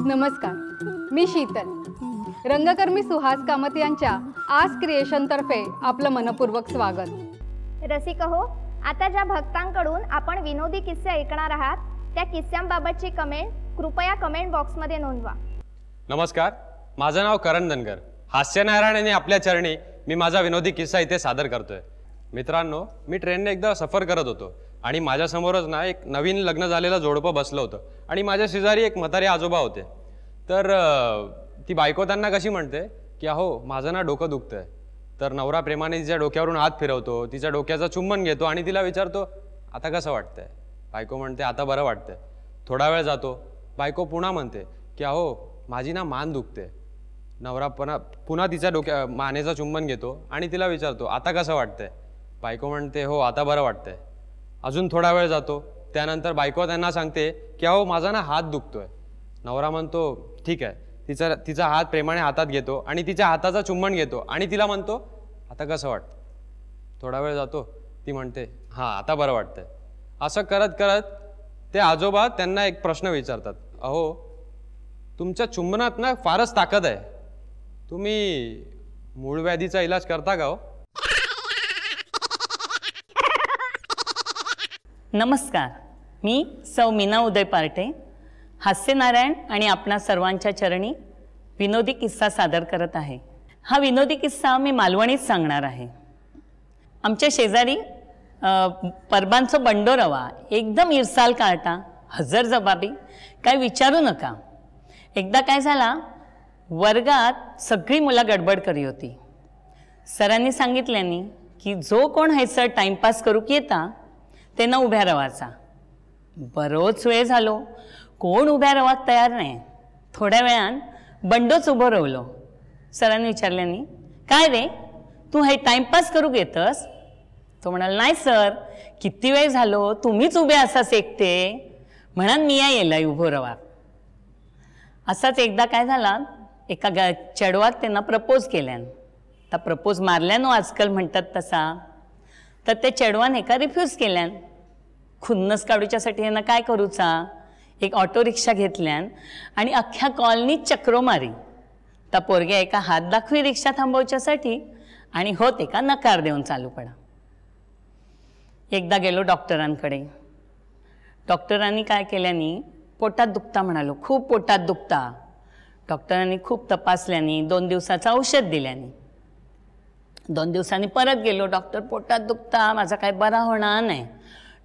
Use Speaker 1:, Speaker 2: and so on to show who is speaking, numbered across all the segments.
Speaker 1: नमस्कार, मी शीतल. रंगकर्मी सुहास कामत यांच्या आस क्रिएशनतर्फे आपलं मनपूर्वक स्वागत.
Speaker 2: रसिक हो, आता ज्या भक्तांकडून आपण विनोदी किस्से ऐकणार आहात त्या किस्स्यांबाबतची कमेंट कृपया कमेंट बॉक्समध्ये नोंदवा.
Speaker 3: नमस्कार, माझं नाव करण धनगर. हास्यनारायण आणि आपल्या चरणी मी माझा विनोदी किस्सा इथे सादर करतोय. मित्रांनो, मी ट्रेनने एकदा सफर करत होतो आणि माझ्यासमोरच ना एक नवीन लग्न झालेलं जोडपं बसलं होतं आणि माझ्या शेजारी एक म्हातारे आजोबा होते. तर ती बायको त्यांना कशी म्हणते की अहो माझं ना डोकं दुखतंय. तर नवरा प्रेमाने तिच्या डोक्यावरून हात फिरवतो, तिच्या डोक्याचा चुंबन घेतो आणि तिला विचारतो आता कसं वाटतंय. बायको म्हणते आता बरं वाटतंय. थोडा वेळ जातो, बायको पुन्हा म्हणते की अहो माझी ना मान दुखते. नवरा पुन्हा तिच्या मानेचा चुंबन घेतो आणि तिला विचारतो आता कसं वाटतंय. बायको म्हणते हो आता बरं वाटतंय. अजून थोडा वेळ जातो, त्यानंतर बायको त्यांना सांगते की अहो माझा ना हात दुखतोय. नवरा म्हणतो ठीक आहे. तिचा हात प्रेमाने हातात घेतो आणि तिच्या हाताचा चुंबन घेतो आणि तिला म्हणतो आता कसं वाटतं. थोडा वेळ जातो, ती म्हणते हां आता बरं वाटतंय. असं करत करत ते आजोबा त्यांना एक प्रश्न विचारतात, अहो तुमच्या चुंबनात ना फारच ताकद आहे, तुम्ही मूळ व्याधीचा इलाज करता का हो.
Speaker 4: नमस्कार, मी सौ मीना उदय पार्टे, हास्यनारायण आणि आपणा सर्वांच्या चरणी विनोदी किस्सा सादर करत आहे. हा विनोदी किस्सा मी मालवणीत सांगणार आहे. आमच्या शेजारी परबांचो बंडो रवा, एकदम इरसाल कार्टा, हजर जबाबी, काय विचारू नका. एकदा काय झाला, वर्गात सगळी मुलं गडबड करी होती. सरांनी सांगितल्यानी की जो कोण हैसर टाइमपास करूक येता ते न उभ्या रवाचा. बरोच वेळ झालो, कोण उभ्या रवाक तयार नाही. थोड्या वेळान बंडोच उभो रावलो. सरांनी विचारल्यानी काय रे तू हे टाइमपास करूक येतस. तो म्हणाला नाही सर, किती वेळ झालो तुम्हीच उभे असाच एकटे, म्हणून मी येयलाय उभो रवाक. असाच एकदा काय झाला, एका चेडवाक त्यांना प्रपोज केल्यान. आता प्रपोज मारल्यानो आजकाल म्हणतात तसा. तर ते चेडवान एका रिफ्यूज केल्यान. खुन्नस काडूच्यासाठी यांना काय करूचा, एक ऑटो रिक्षा घेतल्यान आणि अख्ख्या कॉलनीत चक्रो मारी. त्या पोरग्या एका हात दाखवी रिक्षा थांबवच्यासाठी आणि होत एका नकार देऊन चालू पडा. एकदा गेलो डॉक्टरांकडे. डॉक्टरांनी काय केल्यानी पोटात दुखता म्हणालो, खूप पोटात दुखता. डॉक्टरांनी खूप तपासल्यानी 2 दिवसाचं औषध दिल्यानी. 2 दिवसांनी परत गेलो, डॉक्टर पोटात दुखता, माझा काय बरा होणार नाही.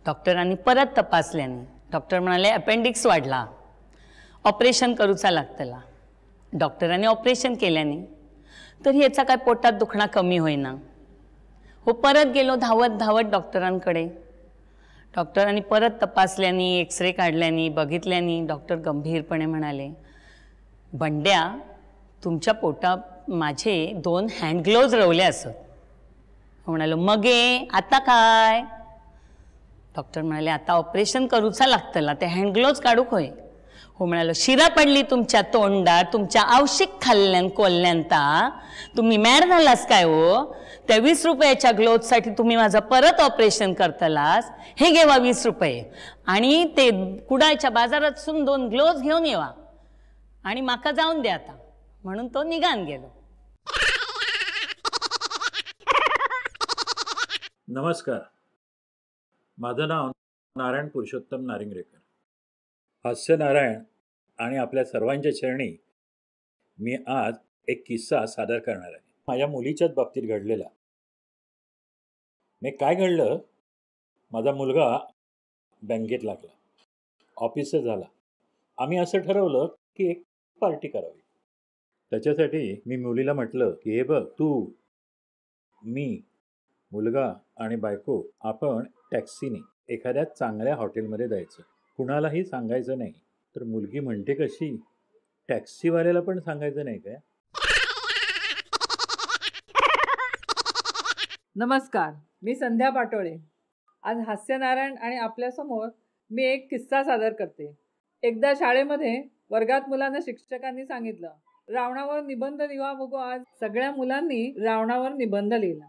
Speaker 4: डॉक्टरांनी परत तपासल्यानी डॉक्टर म्हणाले अपेंडिक्स वाढला, ऑपरेशन करूचा लागतला. डॉक्टरांनी ऑपरेशन केल्यानी तर याचा काय पोटात दुखणं कमी होईना. हो परत गेलो धावत धावत डॉक्टरांकडे. डॉक्टरांनी परत तपासल्यानी, एक्सरे काढल्यानी, बघितल्यानी डॉक्टर गंभीरपणे म्हणाले बंड्या तुमच्या पोटात माझे 2 हँड ग्लोव्ज रवले असत. म्हणालो मगे आता काय. डॉक्टर म्हणाले आता ऑपरेशन करूचा लागतला, ते हँड ग्लोव्ज काढूक होय. हो म्हणालो शिरा पडली तुमच्या तोंडात, तुमच्या आवशिक खाल्ल्यान कोल्ल्यांता, तुम्ही मॅड झालास काय हो. त्या 20 रुपयाच्या ग्लोव्जसाठी तुम्ही माझं परत ऑपरेशन करतलास. हे घेवा 20 रुपये आणि ते कुडाळच्या बाजारातून 2 ग्लोव्ज घेऊन येवा आणि माका जाऊन द्या आता. म्हणून तो निघान गेलो.
Speaker 5: नमस्कार, माझं नाव नारायण पुरुषोत्तम नारिंगरेकर. हास्यनारायण आणि आपल्या सर्वांच्या चरणी मी आज एक किस्सा सादर करणार आहे. माझ्या मुलीच्याच बाबतीत घडलेला. मी काय घडलं, माझा मुलगा बँकेत लागला, ऑफिसर झाला. आम्ही असं ठरवलं की एक पार्टी करावी. त्याच्यासाठी मी मुलीला म्हटलं की हे बघ तू, मी, मुलगा आणि बायको आपण टॅक्सीने एखाद्या चांगल्या हॉटेलमध्ये जायचं, कुणालाही सांगायचं नाही. तर मुलगी म्हणते कशी, टॅक्सीवाल्याला पण सांगायचं नाही काय.
Speaker 6: नमस्कार, मी संध्या पाटोळे. आज हास्यनारायण आणि आपल्यासमोर मी एक किस्सा सादर करते. एकदा शाळेमध्ये वर्गात मुलांना शिक्षकांनी सांगितलं रावणावर निबंध लिहा बघू. आज सगळ्या मुलांनी रावणावर निबंध लिहिला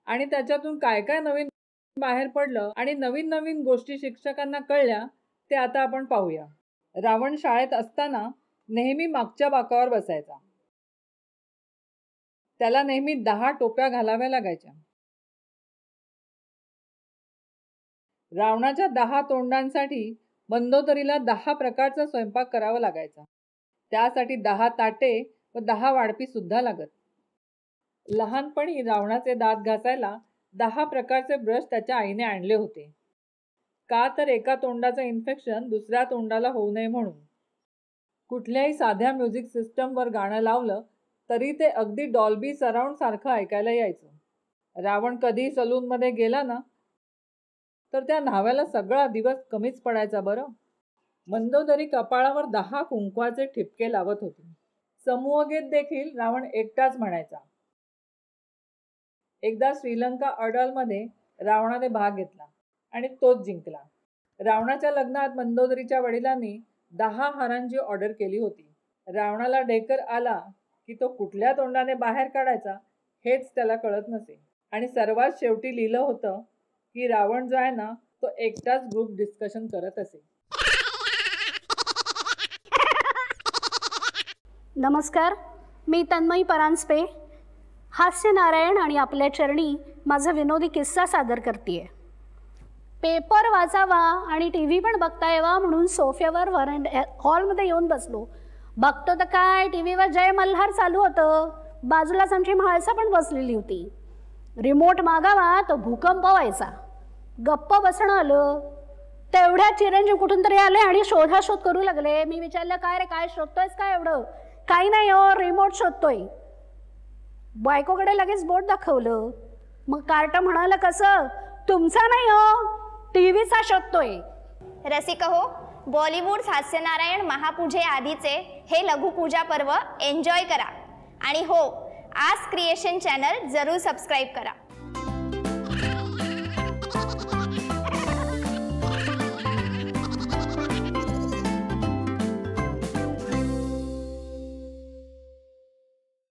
Speaker 6: आणि त्याच्यातून काय काय नवीन बाहेर पडलं आणि नवीन नवीन गोष्टी शिक्षकांना कळल्या ते आता आपण पाहूया. रावण शाळेत असताना नेहमी मागच्या बाकावर बसायचा. त्याला नेहमी 10 टोप्या घालाव्या लागायच्या. रावणाच्या 10 तोंडांसाठी मंदोदरीला 10 प्रकारचा स्वयंपाक करावा लागायचा. त्यासाठी 10 ताटे व 10 वाढपी सुद्धा लागत. लहानपणी रावणाचे दात घासायला 10 प्रकारचे ब्रश त्याच्या आईने आणले होते. का तर एका तोंडाचं इन्फेक्शन दुसऱ्या तोंडाला होऊ नये म्हणून. कुठल्याही साध्या म्युझिक सिस्टमवर गाणं लावलं तरी ते अगदी डॉल्बी सराउंड सारखं ऐकायला यायचं. रावण कधी सलूनमध्ये गेला ना तर त्या न्हाव्याला सगळा दिवस कमीच पडायचा बरं. मंदोदरी कपाळावर 10 कुंकवाचे ठिपके लावत होती. समूहगीत देखील रावण एकटाच म्हणायचा. एकदा श्रीलंका अडॉलमध्ये रावणाने भाग घेतला आणि तोच जिंकला. रावणाच्या लग्नात मंदोदरीच्या वडिलांनी 10 हारांची ऑर्डर केली होती. रावणाला ढेकर आला की तो कुठल्या तोंडाने बाहेर काढायचा हेच त्याला कळत नसे. आणि सर्वात शेवटी लिहिलं होतं की रावण जो आहे ना तो एकटाच ग्रुप डिस्कशन करत असे.
Speaker 7: नमस्कार, मी तन्मयी परांजपे हास्य नारायण आणि आपल्या चरणी माझा विनोदी किस्सा सादर करते. पेपर वाचावा आणि टी व्ही पण बघता यावा म्हणून सोफ्यावर हॉलमध्ये येऊन बसलो. बघतो तर काय, टी व्हीवर जय मल्हार चालू होतं. बाजूलाच आमची म्हाळसा पण बसलेली होती. रिमोट मागावा तो भूकंप व्हायचा. गप्प बसणं आलं. तेवढ्या चिरंजीव कुठून तरी आले आणि शोधाशोध करू लागले. मी विचारलं, काय रे, काय शोधतोयस काय एवढं? काही नाही हो, रिमोट शोधतोय. बायकोकडे लगेच बोट दाखवलं. मग कार्ट म्हणाला, कसं, तुमचा नाही हो, टी व्हीचा शोधतोय.
Speaker 2: रसिक हो, बॉलिवूड हास्यनारायण महापूजे आधीचे हे लघुपूजा पर्व एन्जॉय करा. आणि हो, आज क्रिएशन चॅनल जरूर सबस्क्राईब करा.